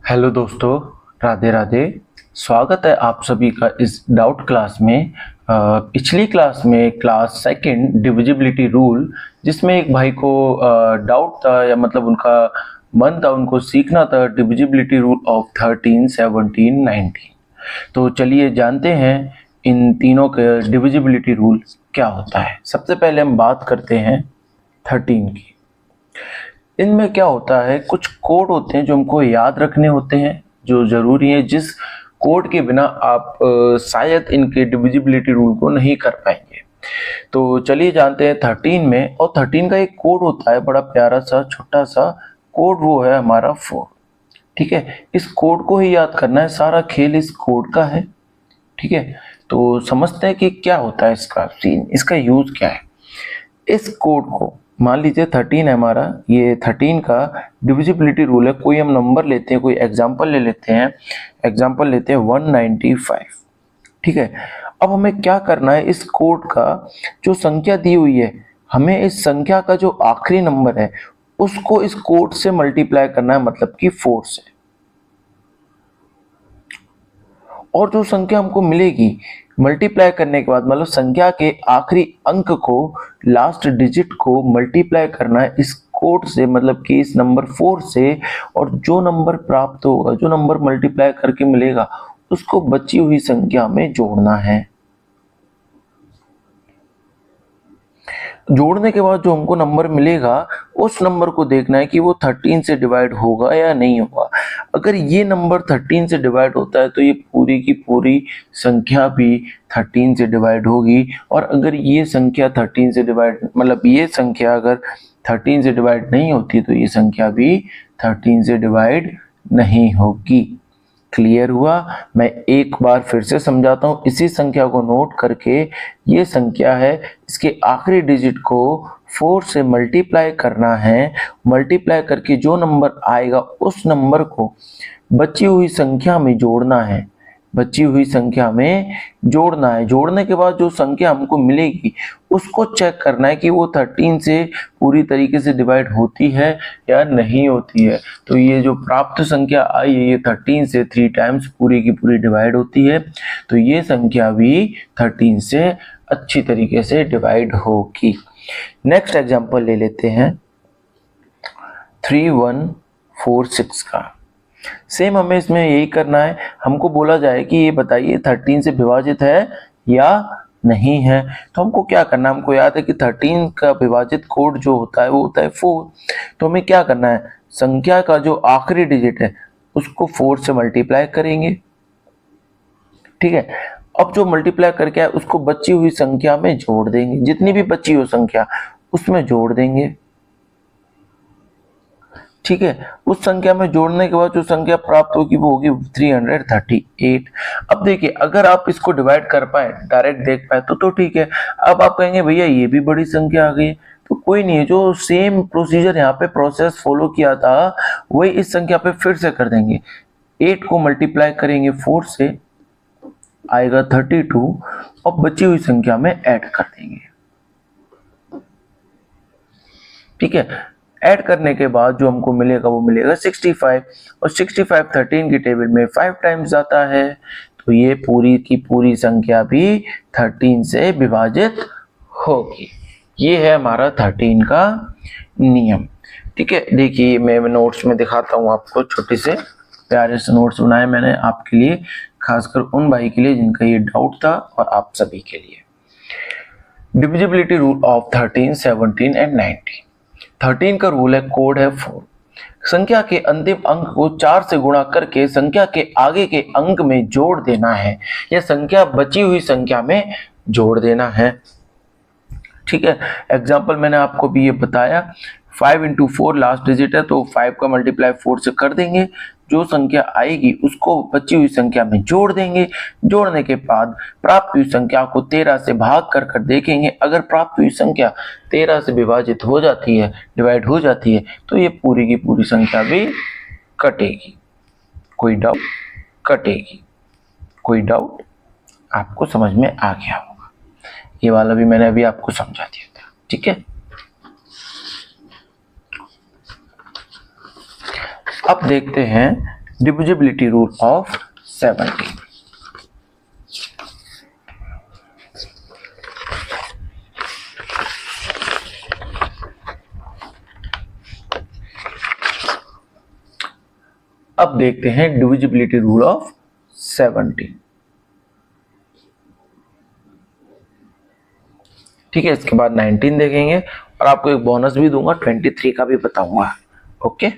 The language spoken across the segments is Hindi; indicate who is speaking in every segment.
Speaker 1: हेलो दोस्तों, राधे राधे। स्वागत है आप सभी का इस डाउट क्लास में। पिछली क्लास में क्लास सेकंड डिविजिबिलिटी रूल, जिसमें एक भाई को डाउट था या मतलब उनका मन था, उनको सीखना था डिविजिबिलिटी रूल ऑफ 13, 17, 19। तो चलिए जानते हैं इन तीनों के डिविजिबिलिटी रूल क्या होता है। सबसे पहले हम बात करते हैं 13 की। इनमें क्या होता है, कुछ कोड होते हैं जो हमको याद रखने होते हैं, जो जरूरी है, जिस कोड के बिना आप शायद इनके डिविजिबिलिटी रूल को नहीं कर पाएंगे। तो चलिए जानते हैं 13 में। और 13 का एक कोड होता है, बड़ा प्यारा सा छोटा सा कोड, वो है हमारा 4। ठीक है, इस कोड को ही याद करना है, सारा खेल इस कोड का है। ठीक है, तो समझते हैं कि क्या होता है इसका सीन, इसका यूज क्या है। इस कोड को मान लीजिए 13 है हमारा, ये 13 का डिविजिबिलिटी रूल है। कोई हम नंबर लेते हैं, कोई एग्जांपल ले लेते हैं। एग्जांपल लेते हैं 195। ठीक है, अब हमें क्या करना है, इस कोड का जो संख्या दी हुई है, हमें इस संख्या का जो आखिरी नंबर है उसको इस कोड से मल्टीप्लाई करना है, मतलब कि 4 से। और जो संख्या हमको मिलेगी मल्टीप्लाई करने के बाद, मतलब संख्या के आखिरी अंक को, लास्ट डिजिट को मल्टीप्लाई करना है इस कोड से, मतलब कि इस नंबर 4 से। और जो नंबर प्राप्त होगा, जो नंबर मल्टीप्लाई करके मिलेगा, उसको बची हुई संख्या में जोड़ना है। जोड़ने के बाद जो हमको नंबर मिलेगा, उस नंबर को देखना है कि वो 13 से डिवाइड होगा या नहीं होगा। अगर ये नंबर 13 से डिवाइड होता है तो ये पूरी की पूरी संख्या भी 13 से डिवाइड होगी। और अगर ये संख्या 13 से डिवाइड, मतलब ये संख्या अगर 13 से डिवाइड नहीं होती तो ये संख्या भी 13 से डिवाइड नहीं होगी। क्लियर हुआ? मैं एक बार फिर से समझाता हूँ। इसी संख्या को नोट करके, ये संख्या है, इसके आखिरी डिजिट को 4 से मल्टीप्लाई करना है। मल्टीप्लाई करके जो नंबर आएगा उस नंबर को बची हुई संख्या में जोड़ना है। बची हुई संख्या में जोड़ना है। जोड़ने के बाद जो संख्या हमको मिलेगी उसको चेक करना है कि वो 13 से पूरी तरीके से डिवाइड होती है या नहीं होती है। तो ये जो प्राप्त संख्या आई है, ये 13 से 3 टाइम्स पूरी की पूरी डिवाइड होती है। तो ये संख्या भी 13 से अच्छी तरीके से डिवाइड होगी। नेक्स्ट एग्जांपल ले लेते हैं 3146 का। सेम हमें इसमें यही करना है। हमको बोला जाए कि ये बताइए 13 से विभाजित है या नहीं है। तो हमको क्या करना है, हमको याद है कि 13 का विभाजित कोड जो होता है वो होता है 4। तो हमें क्या करना है, संख्या का जो आखिरी डिजिट है उसको 4 से मल्टीप्लाई करेंगे। ठीक है, अब जो मल्टीप्लाई करके आए उसको बची हुई संख्या में जोड़ देंगे। जितनी भी बची हो संख्या उसमें जोड़ देंगे। ठीक है, उस संख्या में जोड़ने के बाद जो संख्या प्राप्त होगी वो होगी 338। अब देखिए, अगर आप इसको डिवाइड कर पाए, डायरेक्ट देख पाए तो ठीक है। अब आप कहेंगे भैया ये भी बड़ी संख्या आ गई, तो कोई नहीं है, जो सेम प्रोसीजर यहाँ पे प्रोसेस फॉलो किया था वही इस संख्या पे फिर से कर देंगे। 8 को मल्टीप्लाई करेंगे 4 से, आएगा 32, और बची हुई संख्या में ऐड कर देंगे। ठीक है, ऐड करने के बाद जो हमको मिलेगा वो मिलेगा 65। और 65 13 की टेबल में 5 टाइम्स जाता है, तो ये पूरी की पूरी संख्या भी 13 से विभाजित होगी। ये है हमारा 13 का नियम। ठीक है, देखिए मैं नोट्स में दिखाता हूँ आपको, छोटे से प्यारे से नोट्स बनाए मैंने आपके लिए, खासकर उन भाई के लिए जिनका ये डाउट था, और आप सभी के लिए। Divisibility rule of 13, 17 and 19। 13 का रूल है, कोड है 4। संख्या के अंतिम अंक को 4 से गुणा करके संख्या के आगे के अंक में जोड़ देना है, या संख्या बची हुई संख्या में जोड़ देना है। ठीक है, एग्जाम्पल मैंने आपको भी ये बताया। 5 into 4 लास्ट डिजिट है, तो 5 का मल्टीप्लाई 4 से कर देंगे। जो संख्या आएगी उसको बची हुई संख्या में जोड़ देंगे। जोड़ने के बाद प्राप्त हुई संख्या को 13 से भाग कर देखेंगे। अगर प्राप्त हुई संख्या 13 से विभाजित हो जाती है, डिवाइड हो जाती है, तो ये पूरी की पूरी संख्या भी कटेगी। कोई डाउट? कटेगी। कोई डाउट? आपको समझ में आ गया होगा। ये वाला भी मैंने अभी आपको समझा दिया था। ठीक है, अब देखते हैं डिविजिबिलिटी रूल ऑफ 17। अब देखते हैं डिविजिबिलिटी रूल ऑफ 17। ठीक है, इसके बाद 19 देखेंगे और आपको एक बोनस भी दूंगा, 23 का भी बताऊंगा। ओके,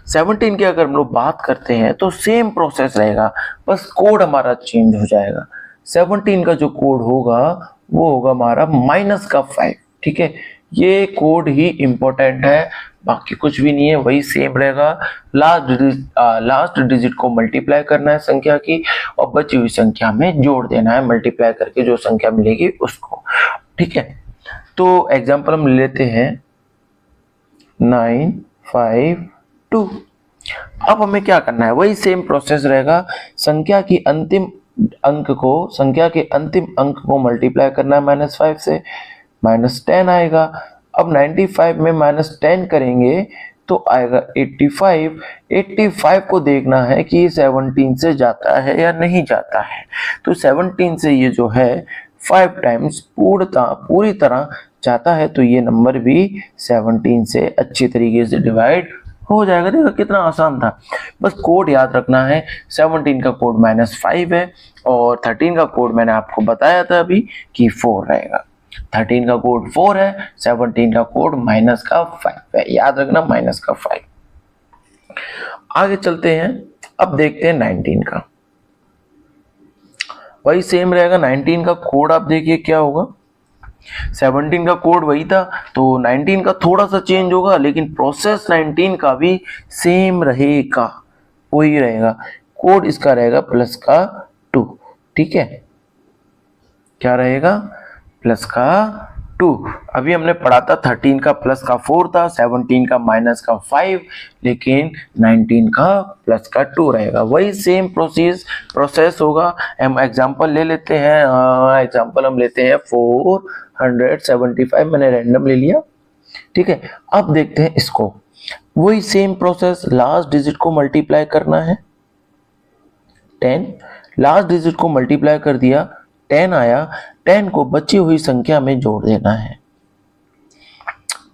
Speaker 1: 17 की अगर हम लोग बात करते हैं तो सेम प्रोसेस रहेगा, बस कोड हमारा चेंज हो जाएगा। 17 का जो कोड होगा वो होगा हमारा -5। ठीक है, ये कोड ही इंपॉर्टेंट है, बाकी कुछ भी नहीं है, वही सेम रहेगा। लास्ट डिजिट को मल्टीप्लाई करना है संख्या की और बची हुई संख्या में जोड़ देना है, मल्टीप्लाई करके जो संख्या मिलेगी उसको। ठीक है, तो एग्जांपल हम लेते हैं 952। अब हमें क्या करना है, वही सेम प्रोसेस रहेगा, संख्या के अंतिम अंक को मल्टीप्लाई करना है -5 से, -10 आएगा। अब 95 में -10 करेंगे तो आएगा 85। 85 को देखना है कि 17 से जाता है या नहीं जाता है, तो 17 से ये जो है 5 टाइम्स पूरी तरह जाता है, तो ये नंबर भी 17 से अच्छी तरीके से डिवाइड हो जाएगा। देखो कितना आसान था, बस कोड याद रखना है। 17 का कोड -5 है और 13 का कोड मैंने आपको बताया था अभी कि 4 रहेगा। 13 का कोड 4 है, 17 का कोड -5 है, याद रखना -5। आगे चलते हैं, अब देखते हैं 19 का, वही सेम रहेगा। 19 का कोड आप देखिए क्या होगा, 17 का कोड वही था, तो 19 का थोड़ा सा चेंज होगा, लेकिन प्रोसेस 19 का भी सेम रहेगा, वही रहेगा। कोड इसका रहेगा +2। ठीक है, क्या रहेगा, +2। अभी हमने पढ़ा था 13 का +4 था, 17 का -5, लेकिन 19 का +2 रहेगा, वही सेम प्रोसेस होगा। हम एग्जांपल ले लेते हैं, एग्जांपल हम लेते हैं 475, मैंने रैंडम ले लिया। ठीक है, अब देखते हैं इसको, वही सेम प्रोसेस, लास्ट डिजिट को मल्टीप्लाई करना है 10, लास्ट डिजिट को मल्टीप्लाई कर दिया, 10 आया, 10 को बची हुई संख्या में जोड़ देना है।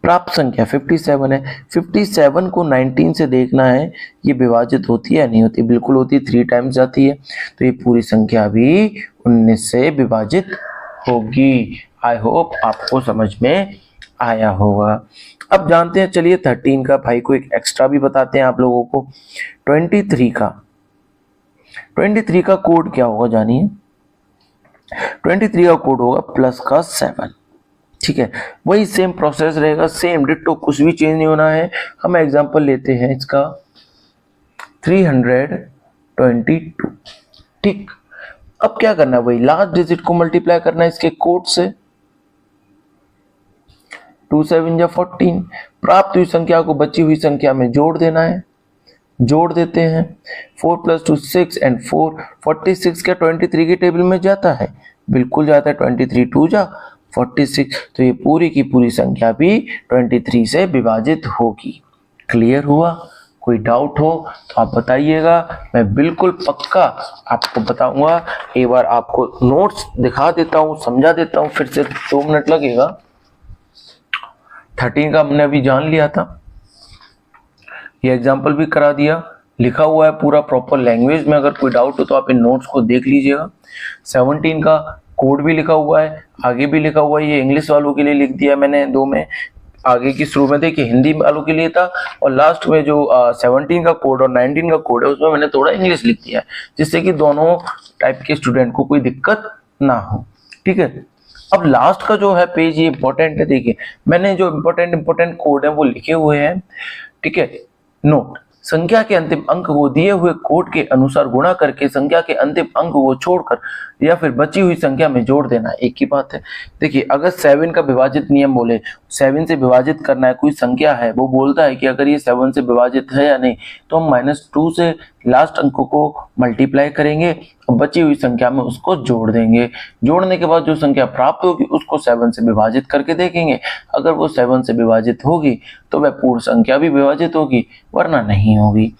Speaker 1: प्राप्त संख्या 57 है, 57 को 19 से देखना है ये विभाजित होती है या नहीं होती, बिल्कुल होती है, 3 टाइम्स जाती है, तो ये पूरी संख्या भी 19 से विभाजित होगी। आई होप आपको समझ में आया होगा। अब जानते हैं, चलिए 13 का भाई को एक एक्स्ट्रा भी बताते हैं आप लोगों को। 23 का कोड क्या होगा जानिए, 23 का कोड होगा +7। ठीक है, वही सेम प्रोसेस रहेगा, सेम डिट्टो, कुछ भी चेंज नहीं होना है। हम एग्जांपल लेते हैं इसका 322। ठीक, अब क्या करना है, वही लास्ट डिजिट को मल्टीप्लाई करना है इसके कोड से, 2 7 या 14, प्राप्त हुई संख्या को बची हुई संख्या में जोड़ देना है, जोड़ देते हैं। 4 + 2 6 एंड 4 46 क्या 23 की टेबल में जाता है, बिल्कुल जाता है, 23 2 जा 46, तो ये पूरी की पूरी संख्या भी 23 से विभाजित होगी। क्लियर हुआ, कोई डाउट हो तो आप बताइएगा, मैं बिल्कुल पक्का आपको बताऊंगा। एक बार आपको नोट्स दिखा देता हूँ, समझा देता हूँ, फिर से 2 मिनट लगेगा। 13 का हमने अभी जान लिया था, ये एग्जाम्पल भी करा दिया, लिखा हुआ है पूरा प्रॉपर लैंग्वेज में, अगर कोई डाउट हो तो आप इन नोट्स को देख लीजिएगा। 17 का कोड भी लिखा हुआ है, आगे भी लिखा हुआ है, ये इंग्लिश वालों के लिए लिख दिया मैंने 2 में, आगे की शुरू में देखिए हिंदी वालों के लिए था, और लास्ट में जो 17 का कोड और 19 का कोड है उसमें मैंने थोड़ा इंग्लिश लिख दिया है, जिससे कि दोनों टाइप के स्टूडेंट को कोई दिक्कत ना हो। ठीक है, अब लास्ट का जो है पेज ये इंपॉर्टेंट है, देखिए मैंने जो इंपॉर्टेंट कोड है वो लिखे हुए हैं। ठीक है, नोट, संख्या के अंतिम अंक को दिए हुए कोड के अनुसार गुणा करके संख्या के अंतिम अंक को छोड़कर या फिर बची हुई संख्या में जोड़ देना, एक ही बात है। देखिए अगर 7 का विभाजित नियम बोले, 7 से विभाजित करना है, कोई संख्या है वो बोलता है कि अगर ये 7 से विभाजित है या नहीं, तो हम -2 से लास्ट अंक को मल्टीप्लाई करेंगे और बची हुई संख्या में उसको जोड़ देंगे। जोड़ने के बाद जो संख्या प्राप्त होगी उसको 7 से विभाजित करके देखेंगे, अगर वो 7 से विभाजित होगी तो वह पूर्ण संख्या भी विभाजित होगी, वरना नहीं होगी।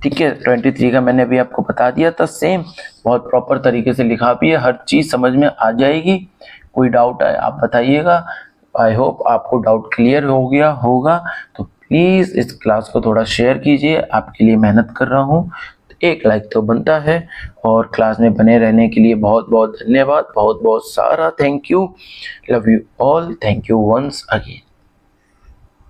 Speaker 1: ठीक है। 23 का मैंने अभी आपको बता दिया था, सेम बहुत प्रॉपर तरीके से लिखा भी है, हर चीज़ समझ में आ जाएगी। कोई डाउट है आप बताइएगा। आई होप आपको डाउट क्लियर हो गया होगा। तो प्लीज़ इस क्लास को थोड़ा शेयर कीजिए, आपके लिए मेहनत कर रहा हूँ, एक लाइक तो बनता है। और क्लास में बने रहने के लिए बहुत बहुत धन्यवाद, बहुत बहुत सारा thank you. Love you all, thank you once again.